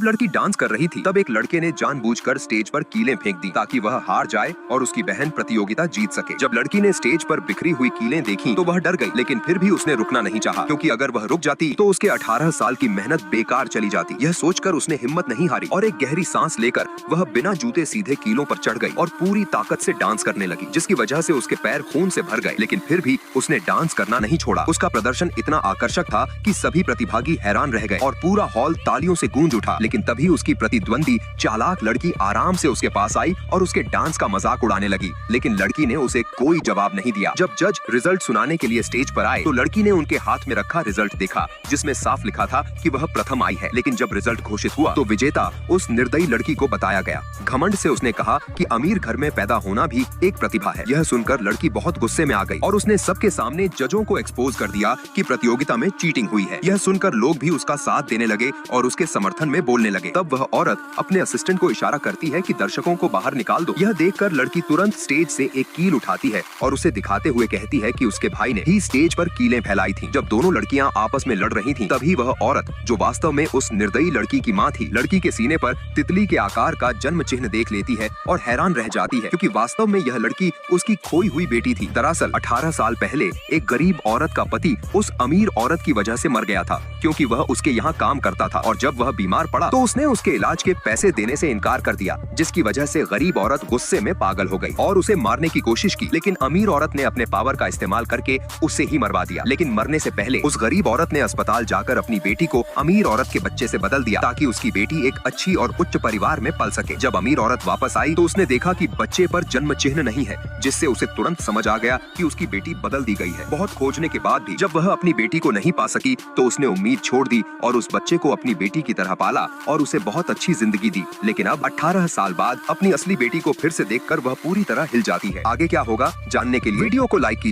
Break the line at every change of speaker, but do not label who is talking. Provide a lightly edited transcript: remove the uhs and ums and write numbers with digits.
जब लड़की डांस कर रही थी तब एक लड़के ने जानबूझकर स्टेज पर कीलें फेंक दी ताकि वह हार जाए और उसकी बहन प्रतियोगिता जीत सके। जब लड़की ने स्टेज पर बिखरी हुई कीलें देखी तो वह डर गई, लेकिन फिर भी उसने रुकना नहीं चाहा, क्योंकि अगर वह रुक जाती तो उसके 18 साल की मेहनत बेकार चली जाती। यह सोचकर उसने हिम्मत नहीं हारी और एक गहरी सांस लेकर वह बिना जूते सीधे कीलों पर चढ़ गई और पूरी ताकत से डांस करने लगी, जिसकी वजह से उसके पैर खून से भर गए। लेकिन फिर भी उसने डांस करना नहीं छोड़ा। उसका प्रदर्शन इतना आकर्षक था कि सभी प्रतिभागी हैरान रह गए और पूरा हॉल तालियों से गूंज उठा। लेकिन तभी उसकी प्रतिद्वंदी चालाक लड़की आराम से उसके पास आई और उसके डांस का मजाक उड़ाने लगी, लेकिन लड़की ने उसे कोई जवाब नहीं दिया। जब जज रिजल्ट सुनाने के लिए स्टेज पर आए तो लड़की ने उनके हाथ में रखा रिजल्ट देखा, जिसमें साफ लिखा था कि वह प्रथम आई है। लेकिन जब रिजल्ट घोषित हुआ तो विजेता उस निर्दयी लड़की को बताया गया। घमंड से उसने कहा कि अमीर घर में पैदा होना भी एक प्रतिभा है। यह सुनकर लड़की बहुत गुस्से में आ गई और उसने सबके सामने जजों को एक्सपोज कर दिया कि प्रतियोगिता में चीटिंग हुई है। यह सुनकर लोग भी उसका साथ देने लगे और उसके समर्थन में बोलने लगे। तब वह औरत अपने असिस्टेंट को इशारा करती है कि दर्शकों को बाहर निकाल दो। यह देखकर लड़की तुरंत स्टेज से एक कील उठाती है और उसे दिखाते हुए कहती है कि उसके भाई ने ही स्टेज पर कीलें फैलाई थी। जब दोनों लड़कियां आपस में लड़ रही थीं, तभी वह औरत, जो वास्तव में उस निर्दयी लड़की की मां थी, लड़की के सीने पर तितली के आकार का जन्म चिन्ह देख लेती है और हैरान रह जाती है, क्योंकि वास्तव में यह लड़की उसकी खोई हुई बेटी थी। दरअसल 18 साल पहले एक गरीब औरत का पति उस अमीर औरत की वजह से मर गया था, क्योंकि वह उसके यहाँ काम करता था और जब वह बीमार पड़ा तो उसने उसके इलाज के पैसे देने से इनकार कर दिया, जिसकी वजह से गरीब औरत गुस्से में पागल हो गई और उसे मारने की कोशिश की। लेकिन अमीर औरत ने अपने पावर का इस्तेमाल करके उसे ही मरवा दिया। लेकिन मरने से पहले उस गरीब औरत ने अस्पताल जाकर अपनी बेटी को अमीर औरत के बच्चे से बदल दिया, ताकि उसकी बेटी एक अच्छी और उच्च परिवार में पल सके। जब अमीर औरत वापस आई तो उसने देखा कि बच्चे पर जन्म चिन्ह नहीं है, जिससे उसे तुरंत समझ आ गया कि उसकी बेटी बदल दी गई है। बहुत खोजने के बाद भी जब वह अपनी बेटी को नहीं पा सकी तो उसने उम्मीद छोड़ दी और उस बच्चे को अपनी बेटी की तरह पाला और उसे बहुत अच्छी जिंदगी दी। लेकिन अब 18 साल बाद अपनी असली बेटी को फिर से देखकर वह पूरी तरह हिल जाती है। आगे क्या होगा जानने के लिए वीडियो को लाइक कीजिए।